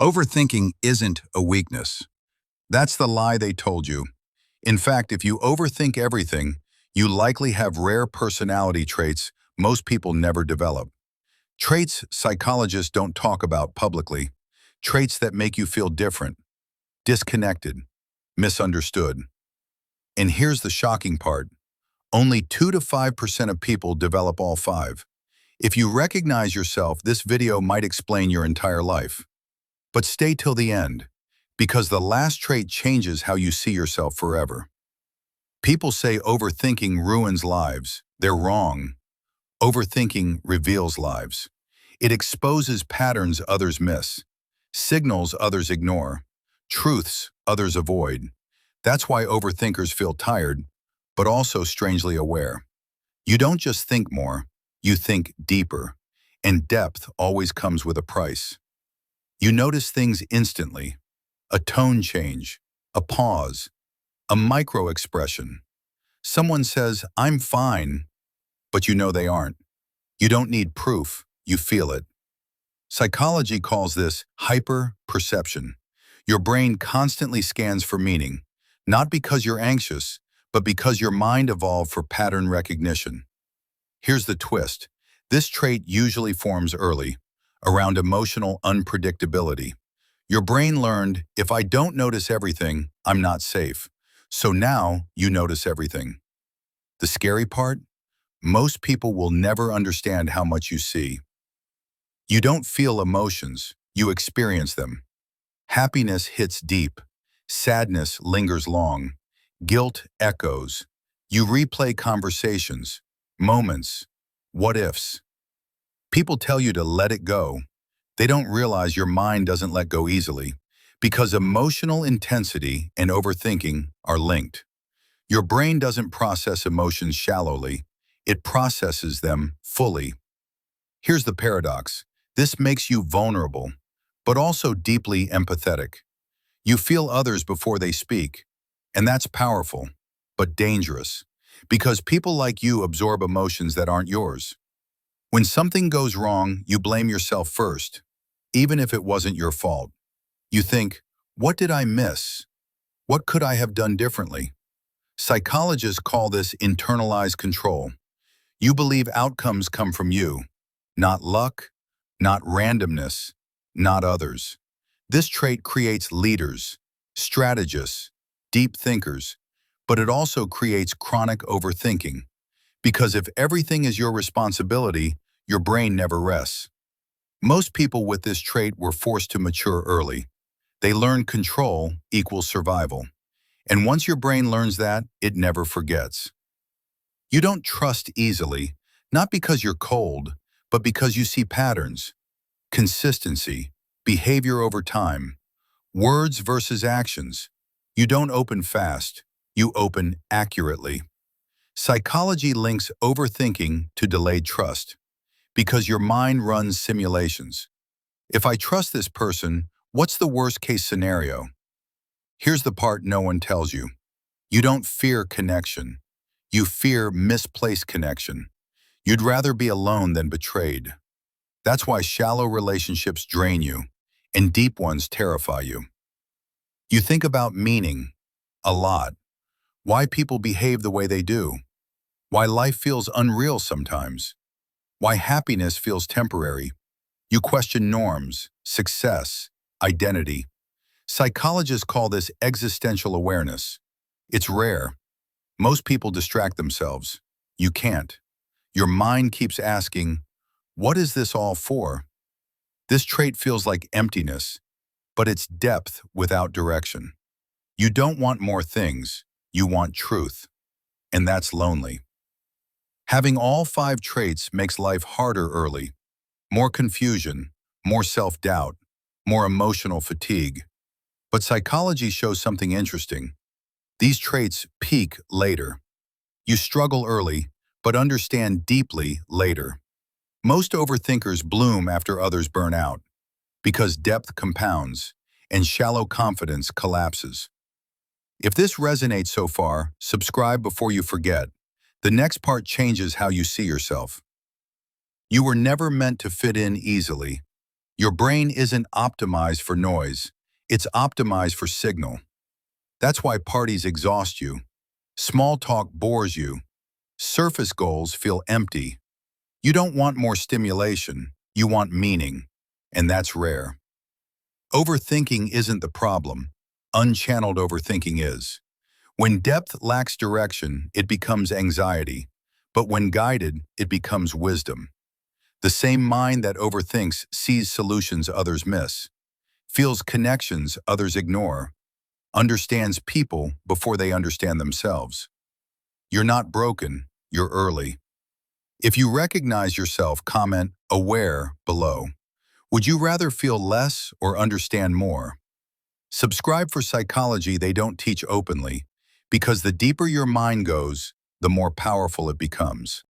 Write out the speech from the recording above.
Overthinking isn't a weakness. That's the lie they told you. In fact, if you overthink everything, you likely have rare personality traits most people never develop. Traits psychologists don't talk about publicly. Traits that make you feel different, disconnected, misunderstood. And here's the shocking part. Only 2 to 5% of people develop all five. If you recognize yourself, this video might explain your entire life. But stay till the end, because the last trait changes how you see yourself forever. People say overthinking ruins lives. They're wrong. Overthinking reveals lives. It exposes patterns others miss, signals others ignore, truths others avoid. That's why overthinkers feel tired, but also strangely aware. You don't just think more, you think deeper, and depth always comes with a price. You notice things instantly, a tone change, a pause, a micro-expression. Someone says, "I'm fine," but you know they aren't. You don't need proof, you feel it. Psychology calls this hyper-perception. Your brain constantly scans for meaning, not because you're anxious, but because your mind evolved for pattern recognition. Here's the twist. This trait usually forms early, around emotional unpredictability. Your brain learned, if I don't notice everything, I'm not safe. So now you notice everything. The scary part? Most people will never understand how much you see. You don't feel emotions, you experience them. Happiness hits deep. Sadness lingers long. Guilt echoes. You replay conversations, moments, what ifs. People tell you to let it go. They don't realize your mind doesn't let go easily, because emotional intensity and overthinking are linked. Your brain doesn't process emotions shallowly, it processes them fully. Here's the paradox. This makes you vulnerable, but also deeply empathetic. You feel others before they speak, and that's powerful, but dangerous, because people like you absorb emotions that aren't yours. When something goes wrong, you blame yourself first, even if it wasn't your fault. You think, what did I miss? What could I have done differently? Psychologists call this internalized control. You believe outcomes come from you, not luck, not randomness, not others. This trait creates leaders, strategists, deep thinkers, but it also creates chronic overthinking. Because if everything is your responsibility, your brain never rests. Most people with this trait were forced to mature early. They learned control equals survival. And once your brain learns that, it never forgets. You don't trust easily, not because you're cold, but because you see patterns, consistency, behavior over time, words versus actions. You don't open fast, you open accurately. Psychology links overthinking to delayed trust, because your mind runs simulations. If I trust this person, what's the worst-case scenario? Here's the part no one tells you. You don't fear connection. You fear misplaced connection. You'd rather be alone than betrayed. That's why shallow relationships drain you, and deep ones terrify you. You think about meaning a lot. Why people behave the way they do. Why life feels unreal sometimes. Why happiness feels temporary. You question norms, success, identity. Psychologists call this existential awareness. It's rare. Most people distract themselves. You can't. Your mind keeps asking, what is this all for? This trait feels like emptiness, but it's depth without direction. You don't want more things, you want truth, and that's lonely. Having all five traits makes life harder early. More confusion, more self-doubt, more emotional fatigue. But psychology shows something interesting. These traits peak later. You struggle early, but understand deeply later. Most overthinkers bloom after others burn out, because depth compounds and shallow confidence collapses. If this resonates so far, subscribe before you forget. The next part changes how you see yourself. You were never meant to fit in easily. Your brain isn't optimized for noise. It's optimized for signal. That's why parties exhaust you. Small talk bores you. Surface goals feel empty. You don't want more stimulation. You want meaning. And that's rare. Overthinking isn't the problem. Unchanneled overthinking is. When depth lacks direction, it becomes anxiety. But when guided, it becomes wisdom. The same mind that overthinks sees solutions others miss, feels connections others ignore, understands people before they understand themselves. You're not broken, you're early. If you recognize yourself, comment "aware" below. Would you rather feel less or understand more? Subscribe for psychology they don't teach openly, because the deeper your mind goes, the more powerful it becomes.